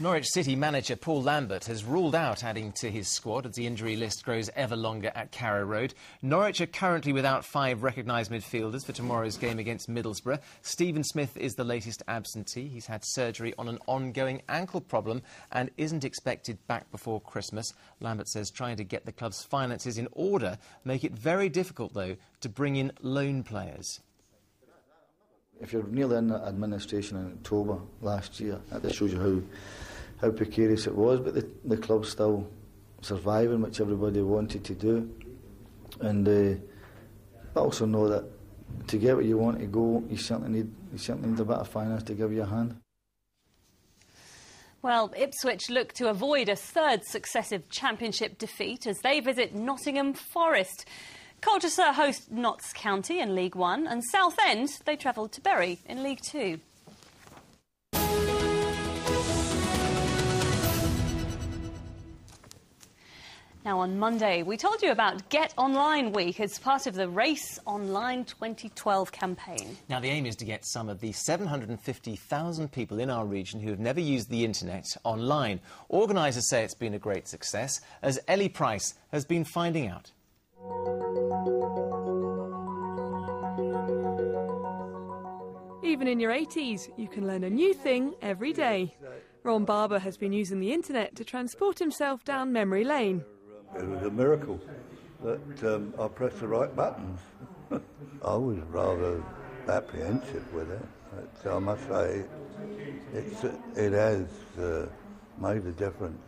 Norwich City manager Paul Lambert has ruled out adding to his squad as the injury list grows ever longer at Carrow Road. Norwich are currently without 5 recognised midfielders for tomorrow's game against Middlesbrough. Stephen Smith is the latest absentee. He's had surgery on an ongoing ankle problem and isn't expected back before Christmas. Lambert says trying to get the club's finances in order make it very difficult, though, to bring in loan players. If you're nearly in administration in October last year, that shows you how precarious it was, but the club's still surviving, which everybody wanted to do. And I also know that to get where you want to go, you certainly need a bit of finance to give you a hand. Well, Ipswich look to avoid a third successive championship defeat as they visit Nottingham Forest. Colchester host Notts County in League One, and Southend, they travel to Bury in League Two. Now, on Monday, we told you about Get Online Week as part of the Race Online 2012 campaign. Now, the aim is to get some of the 750,000 people in our region who have never used the internet online. Organisers say it's been a great success, as Ellie Price has been finding out. Even in your 80s, you can learn a new thing every day. Ron Barber has been using the internet to transport himself down memory lane. It was a miracle that I pressed the right buttons. I was rather apprehensive with it, but I must say it has made a difference.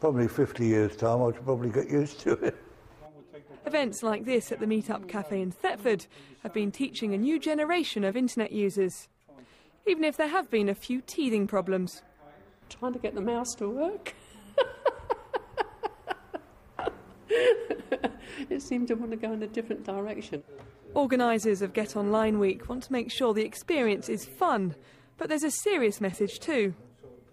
Probably 50 years' time, I should probably get used to it. Events like this at the Meetup Cafe in Thetford have been teaching a new generation of internet users, even if there have been a few teething problems. Trying to get the mouse to work. It seemed to want to go in a different direction. Organisers of Get Online Week want to make sure the experience is fun, but there's a serious message too.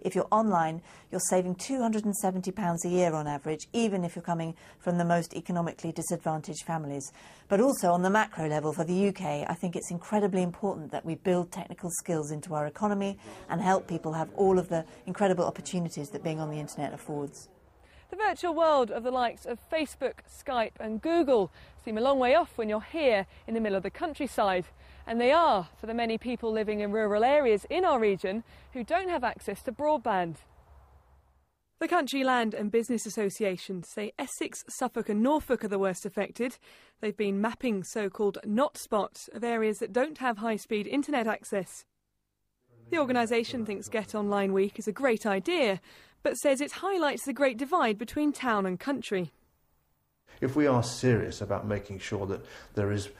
If you're online, you're saving £270 a year on average, even if you're coming from the most economically disadvantaged families. But also on the macro level for the UK, I think it's incredibly important that we build technical skills into our economy and help people have all of the incredible opportunities that being on the internet affords. The virtual world of the likes of Facebook, Skype and Google seem a long way off when you're here in the middle of the countryside. And they are for the many people living in rural areas in our region who don't have access to broadband. The Country Land and Business Association say Essex, Suffolk and Norfolk are the worst affected. They've been mapping so-called not spots of areas that don't have high-speed internet access. The organisation thinks Get Online Week is a great idea, but says it highlights the great divide between town and country. If we are serious about making sure that there is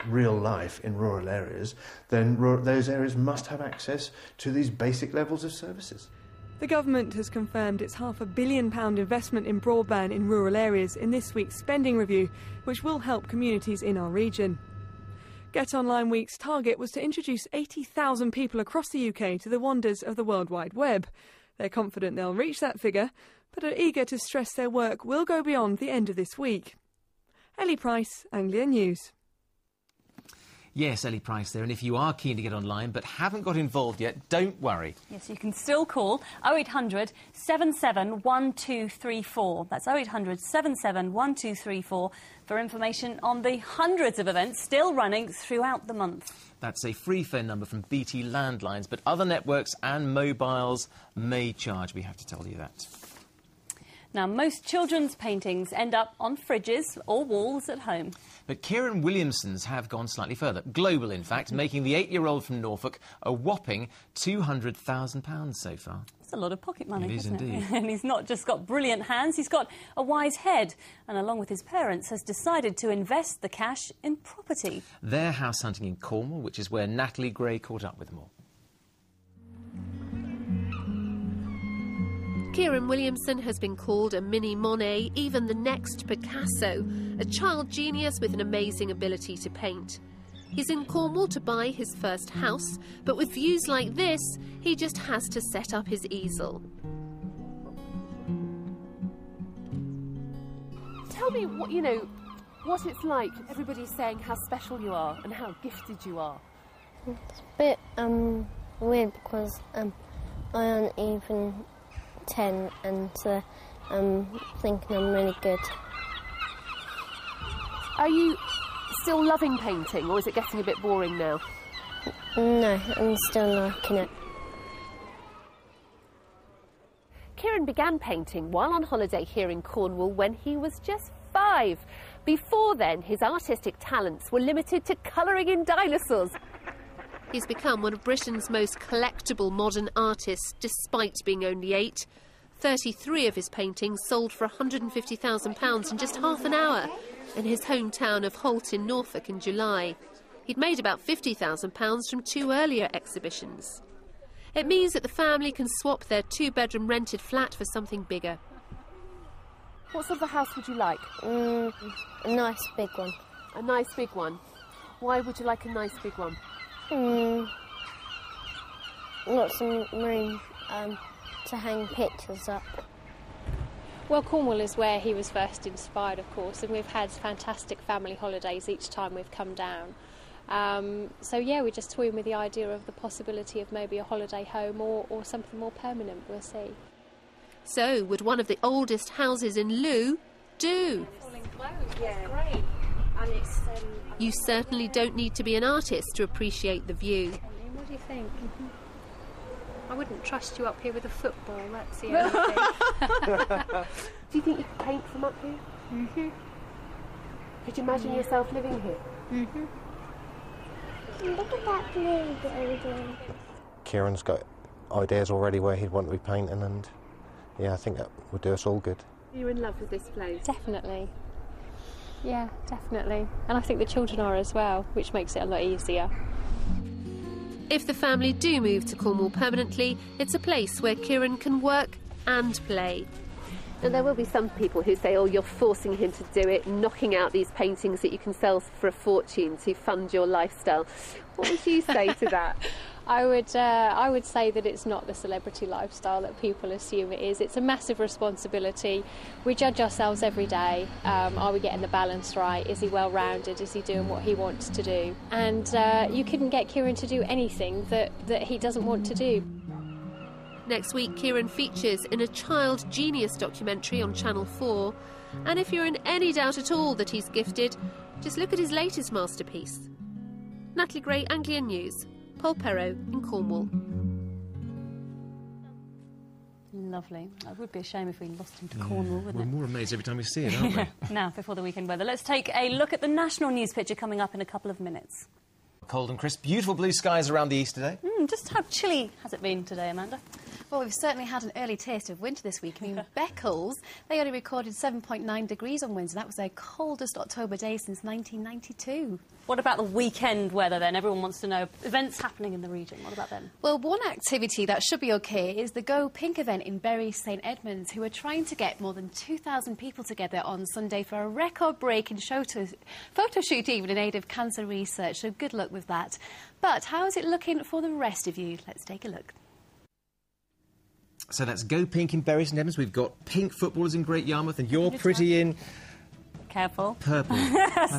real life in rural areas, then those areas must have access to these basic levels of services. The government has confirmed its £500 million investment in broadband in rural areas in this week's spending review, which will help communities in our region. Get Online Week's target was to introduce 80,000 people across the UK to the wonders of the World Wide Web. They're confident they'll reach that figure, but are eager to stress their work will go beyond the end of this week. Ellie Price, Anglia News. Yes, Ellie Price there, and if you are keen to get online but haven't got involved yet, don't worry. Yes, you can still call 0800 77 1234. That's 0800 77 1234 for information on the hundreds of events still running throughout the month. That's a free phone number from BT Landlines, but other networks and mobiles may charge. We have to tell you that. Now, most children's paintings end up on fridges or walls at home. But Kieron Williamson's have gone slightly further, global in fact, making the 8-year-old from Norfolk a whopping £200,000 so far. It's a lot of pocket money, it is isn't indeed. it? And he's not just got brilliant hands, he's got a wise head, and along with his parents has decided to invest the cash in property. They're house hunting in Cornwall, which is where Natalie Gray caught up with them all. Kieron Williamson has been called a mini Monet, even the next Picasso, a child genius with an amazing ability to paint. He's in Cornwall to buy his first house, but with views like this, he just has to set up his easel. Tell me what it's like. Everybody's saying how special you are and how gifted you are. It's a bit weird because I am even 10 and I'm thinking I'm really good. Are you still loving painting, or is it getting a bit boring now? No, I'm still liking it. Kieron began painting while on holiday here in Cornwall when he was just 5. Before then, his artistic talents were limited to colouring in dinosaurs. He's become one of Britain's most collectible modern artists, despite being only 8. 33 of his paintings sold for £150,000 in just half an hour in his hometown of Holt in Norfolk in July. He'd made about £50,000 from 2 earlier exhibitions. It means that the family can swap their 2-bedroom rented flat for something bigger. What sort of a house would you like? A nice big one. A nice big one? Why would you like a nice big one? Lots of room to hang pictures up. Well, Cornwall is where he was first inspired, of course, and we've had fantastic family holidays each time we've come down. So yeah, we're just toying with the idea of the possibility of maybe a holiday home or something more permanent. We'll see. So, would one of the oldest houses in Loo do? Yeah, great. And it's, you certainly don't need to be an artist to appreciate the view. What do you think? I wouldn't trust you up here with a football, that's the only thing. Do you think you could paint from up here? Mm-hmm. Could you imagine yourself living here? Mm-hmm. Look at that blue building. Kieron's got ideas already where he'd want to be painting, and yeah, I think that would do us all good. You're in love with this place? Definitely. Yeah, definitely. And I think the children are as well, which makes it a lot easier. If the family do move to Cornwall permanently, it's a place where Kieron can work and play. And there will be some people who say, oh, you're forcing him to do it, knocking out these paintings that you can sell for a fortune to fund your lifestyle. What would you say to that? I would say that it's not the celebrity lifestyle that people assume it is. It's a massive responsibility. We judge ourselves every day. Are we getting the balance right? Is he well-rounded? Is he doing what he wants to do? And you couldn't get Kieron to do anything that he doesn't want to do. Next week, Kieron features in a Child Genius documentary on Channel 4. And if you're in any doubt at all that he's gifted, just look at his latest masterpiece. Natalie Gray, Anglia News. Polpero in Cornwall. Lovely. It would be a shame if we lost him to Cornwall, wouldn't it? We're more amazed every time we see it, aren't we? Now, before the weekend weather, let's take a look at the national news picture coming up in a couple of minutes. Cold and crisp, beautiful blue skies around the east today. Just how chilly has it been today, Amanda? Well, we've certainly had an early taste of winter this week. I mean, Beccles, they only recorded 7.9 degrees on Wednesday. That was their coldest October day since 1992. What about the weekend weather then? Everyone wants to know events happening in the region. What about them? Well, one activity that should be OK is the Go Pink event in Bury St Edmunds, who are trying to get more than 2,000 people together on Sunday for a record-breaking photo shoot even in aid of cancer research. So good luck with that. But how is it looking for the rest of you? Let's take a look. So that's Go Pink in Bury St Edmunds. We've got pink footballers in Great Yarmouth, and you're pretty in... Careful. Purple.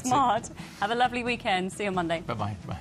Smart. Have a lovely weekend. See you on Monday. Bye-bye. Bye.